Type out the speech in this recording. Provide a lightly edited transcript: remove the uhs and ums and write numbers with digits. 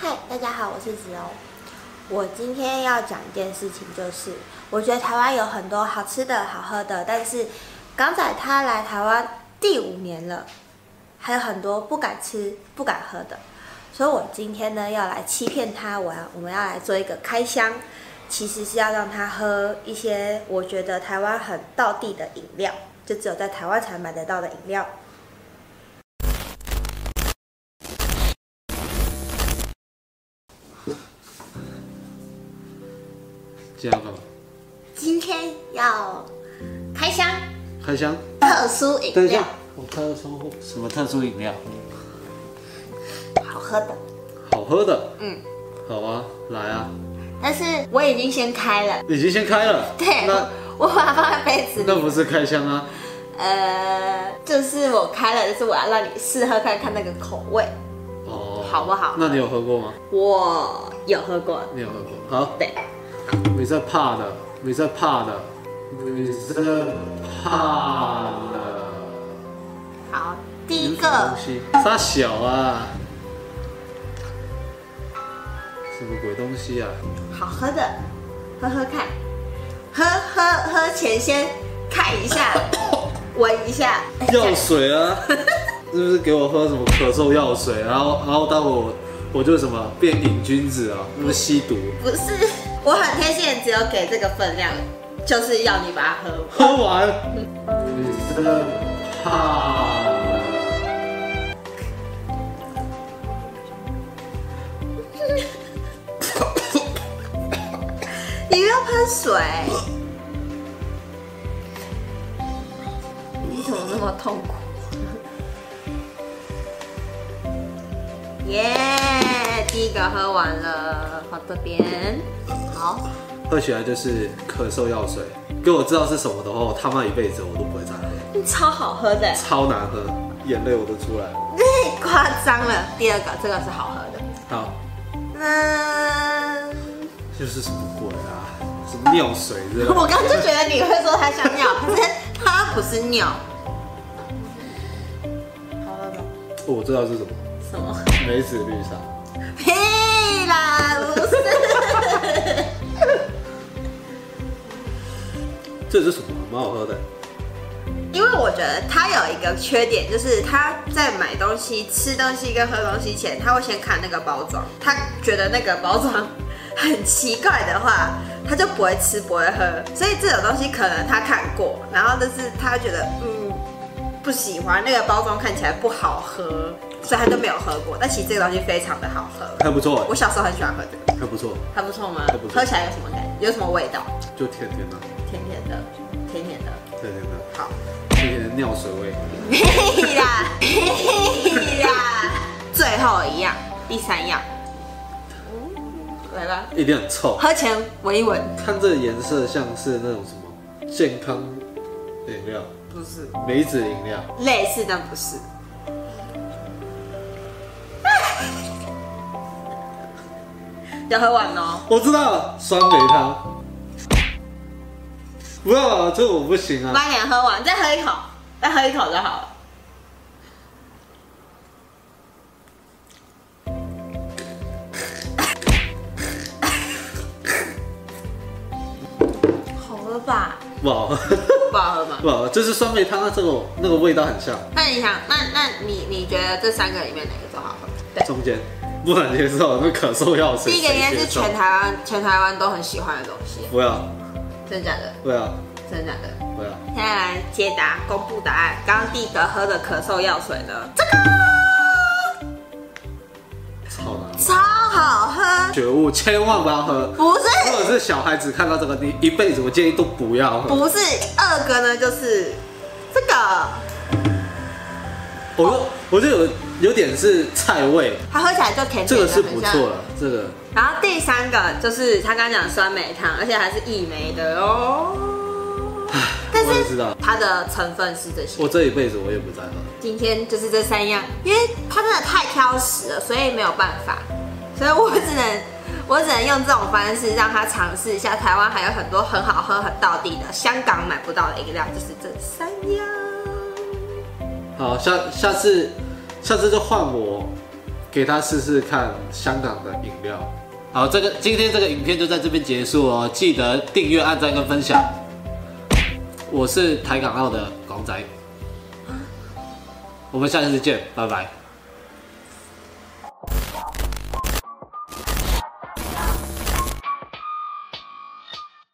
嗨，大家好，我是子柔。我今天要讲一件事情，就是我觉得台湾有很多好吃的好喝的，但是港仔他来台湾第5年了，还有很多不敢吃、不敢喝的。所以我今天呢要来欺骗他，我们要来做一个开箱，其实是要让他喝一些我觉得台湾很道地的饮料，就只有在台湾才买得到的饮料。今天要干嘛？今天要开箱，开箱。特殊饮料。等一下，我特殊什么特殊饮料？好喝的。好喝的。好啊，来啊。但是我已经先开了。已经先开了。对。那我把它放在杯子里。那不是开箱啊。就是我开了，就是我要让你试喝看看那个口味。哦。好不好？那你有喝过吗？我有喝过。你有喝过？好。对。你在怕的，你在怕的，你在怕的。好，第一个东西，啥小啊？什么鬼东西啊？好喝的，喝喝看。喝前先看一下，闻一下。药水啊？是不是给我喝什么咳嗽药水？然后待会我就什么变瘾君子啊？是不是吸毒？不是，我很贴心，只有给这个分量，就是要你把它喝完。喝完。你真的怕了。你不要喷水。你怎么那么痛苦？耶，第一个喝完了，放这边。好，喝起来就是咳嗽药水。给我知道是什么的话，我他妈一辈子我都不会再喝。超好喝的，超难喝，眼泪我都出来了。太夸张了。第二个，这个是好喝的。好，嗯，就是什么鬼啊？什么尿水之类的？我刚刚就觉得你会说它像尿，可是它不是尿。好喝吗？我知道是什么。什么？梅子绿茶。屁啦，不是。这是什么？蛮好喝的。因为我觉得它有一个缺点，就是他在买东西、吃东西跟喝东西前，他会先看那个包装。他觉得那个包装很奇怪的话，他就不会吃、不会喝。所以这种东西可能他看过，然后但是他觉得不喜欢那个包装看起来不好喝，所以他就没有喝过。但其实这个东西非常的好喝，还不错。我小时候很喜欢喝这个。还不错。还不错吗？还不错。喝起来有什么感觉？有什么味道？就甜甜的。甜甜的，甜甜的。甜甜的。好。甜甜的尿水味。屁啦，屁啦！最后一样，第3样，来吧。一定很臭。喝前闻一闻。看这个颜色像是那种什么健康饮料？不是。梅子饮料。类似但不是。要喝完哦。我知道了，酸梅汤。不要，这我不行啊。快点喝完，再喝一口，再喝一口就好了。好喝吧？不好喝。不好喝吗？不好喝，这是酸梅汤，这个那个味道很像。那你想，那你觉得这3个里面哪个最好喝？对，中间不能接受，那咳嗽药水。第一个应该是全台湾都很喜欢的东西。不要。真的假的？不要。真的假的？不要。现在来解答，公布答案。刚刚第一个喝的咳嗽药水呢？这个超难喝，超好喝。觉悟，千万不要喝。不是。如果是小孩子看到这个，你一辈子我建议都不要喝。不是，2个呢就是这个。我就有点是菜味，它喝起来就甜甜的，这个是不错了，这个。然后第3个就是他刚刚讲的酸梅汤，而且还是益梅的哦。但是它的成分是这些。我这一辈子我也不再喝。今天就是这3样，因为它真的太挑食了，所以没有办法，所以我只能用这种方式让他尝试一下。台湾还有很多很好喝、很道地的，香港买不到的饮料，就是这3样。好，下次就换我给他试试看香港的饮料。好，今天这个影片就在这边结束哦，记得订阅、按赞跟分享。我是台港澳的港仔，我们下次见，拜拜。